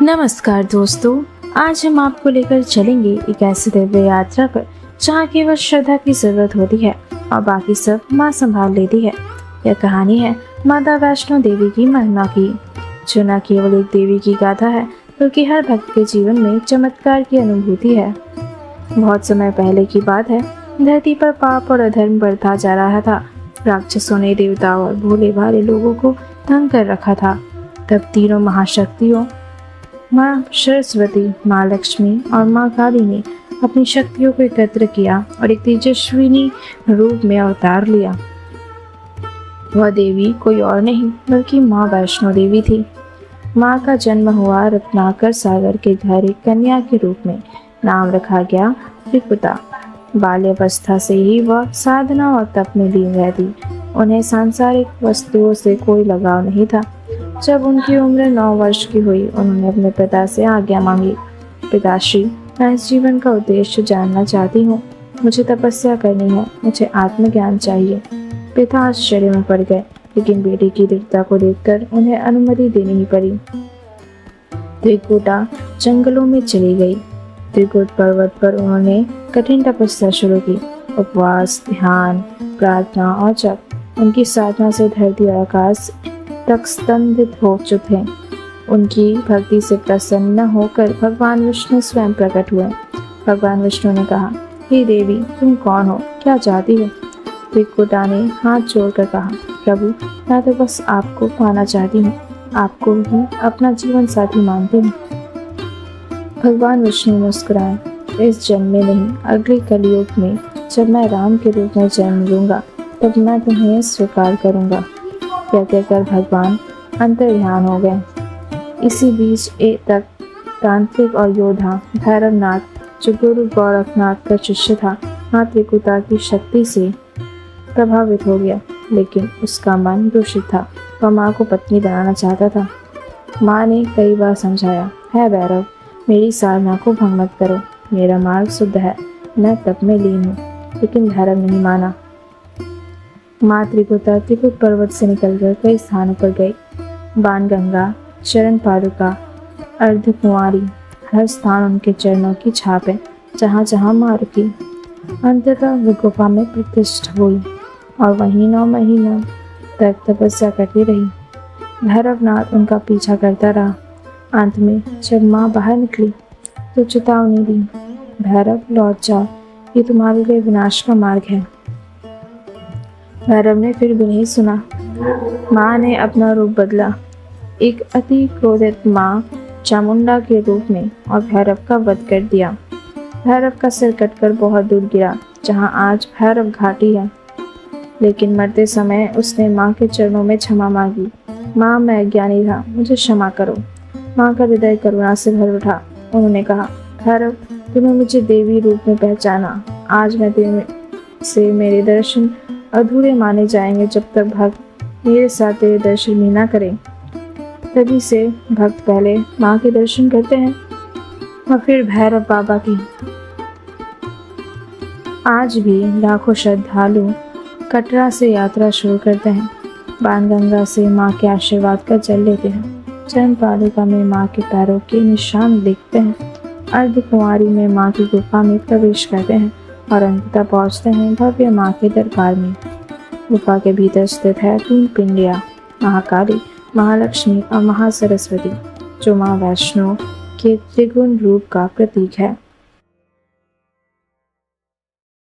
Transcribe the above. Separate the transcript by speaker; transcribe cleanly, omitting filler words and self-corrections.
Speaker 1: नमस्कार दोस्तों, आज हम आपको लेकर चलेंगे एक ऐसी दिव्य यात्रा पर जहाँ केवल श्रद्धा की जरूरत होती है और बाकी सब माँ संभाल लेती है। यह कहानी है माता वैष्णो देवी की महिमा की, जो न केवल एक देवी की गाथा है बल्कि हर भक्त के जीवन में चमत्कार की अनुभूति है। बहुत समय पहले की बात है, धरती पर पाप और अधर्म बढ़ता जा रहा था। राक्षसों ने देवताओं और भोले भाले लोगों को तंग कर रखा था। तब तीनों महाशक्तियों माँ सरस्वती, माँ लक्ष्मी और माँ काली ने अपनी शक्तियों को एकत्र किया और एक तेजस्विनी रूप में अवतार लिया। वह देवी कोई और नहीं बल्कि माँ वैष्णो देवी थी। माँ का जन्म हुआ रत्नाकर सागर के घर एक कन्या के रूप में। नाम रखा गया त्रिपुटा। बाल्यावस्था से ही वह साधना और तप में लीन रहती। उन्हें सांसारिक वस्तुओं से कोई लगाव नहीं था। जब उनकी उम्र 9 वर्ष की हुई, उन्होंने अपने पिता से आज्ञा मांगी। पिताश्री, मैं इस जीवन का उद्देश्य जानना चाहती हूँ। मुझे तपस्या करनी है, मुझे आत्मज्ञान चाहिए। पिता आश्चर्य में पड़ गए, लेकिन बेटी की दृढ़ता को देखकर उन्हें अनुमति देनी ही पड़ी। त्रिकुटा जंगलों में चली गई। त्रिकुट पर्वत पर उन्होंने कठिन तपस्या शुरू की। उपवास, ध्यान, प्रार्थना और जप। उनकी साधना से धरती और आकाश तक स्तंभित हो चुके थे। उनकी भक्ति से प्रसन्न होकर भगवान विष्णु स्वयं प्रकट हुए। भगवान विष्णु ने कहा, हे देवी, तुम कौन हो, क्या चाहती हो? त्रिकुटा ने हाथ जोड़कर कहा, प्रभु, मैं तो बस आपको पाना चाहती हूँ। आपको ही अपना जीवन साथी मानती हूँ। भगवान विष्णु मुस्कुराए, इस जन्म में नहीं, अगले कलयुग में जब मैं राम के रूप में जन्म लूंगा, तब मैं तुम्हें स्वीकार करूंगा। यह कहकर भगवान अंतर्ध्यान हो गए। इसी बीच एक तक तांत्रिक और योद्धा भैरवनाथ, जो गुरु गोरखनाथ का शिष्य था, माँ त्रिकुटा की शक्ति से प्रभावित हो गया, लेकिन उसका मन दूषित था। वह माँ को पत्नी बनाना चाहता था। माँ ने कई बार समझाया, है भैरव, मेरी साधना को भंग मत करो। मेरा मार्ग शुद्ध है, मैं तप में लीन हूँ। लेकिन भैरव नहीं माना। माँ त्रिकुटा त्रिकुट पर्वत से निकलकर कई स्थानों पर गई। बाणगंगा, चरण पादुका, अर्धकुंवारी, हर स्थान उनके चरणों की छाप है। जहाँ जहाँ माँ रुकी, अंततः वे गुफा में प्रतिष्ठित हुई और वहीं 9 महीनों तक तपस्या करती रही। भैरवनाथ उनका पीछा करता रहा। अंत में जब माँ बाहर निकली तो चेतावनी दी, भैरव, लौट जाओ, ये तुम्हारे लिए विनाश का मार्ग है। भैरव ने फिर भी नहीं सुना। माँ ने अपना रूप बदला, एक अति क्रोधित माँ चामुंडा के रूप में, और भैरव का वध कर दिया। भैरव का सिर कटकर बहुत दूर गिरा, जहाँ आज भैरव घाटी है। लेकिन मरते समय उसने माँ के चरणों में क्षमा मांगी। माँ, मैं अज्ञानी था, मुझे क्षमा करो। माँ का हृदय करुणा से भर उठा। उन्होंने कहा, भैरव, तुमने मुझे देवी रूप में पहचाना। आज मैं से मेरे दर्शन अधूरे माने जाएंगे जब तक भक्त मेरे साथ तेरे दर्शन भी ना करें। तभी से भक्त पहले माँ के दर्शन करते हैं और फिर भैरव बाबा की। आज भी लाखों श्रद्धालु कटरा से यात्रा शुरू करते हैं। बाणगंगा से माँ के आशीर्वाद का जल लेते हैं। चरण पादुका में माँ के पैरों के निशान देखते हैं। अर्धकुंवारी में माँ की गुफा में प्रवेश करते हैं और अंततः पहुँचते हैं भव्य माँ के दरबार में। गुफा के भीतर स्थित है 3 पिंडियाँ, महाकाली, महालक्ष्मी और महासरस्वती, जो माँ वैष्णो के त्रिगुण रूप का प्रतीक है।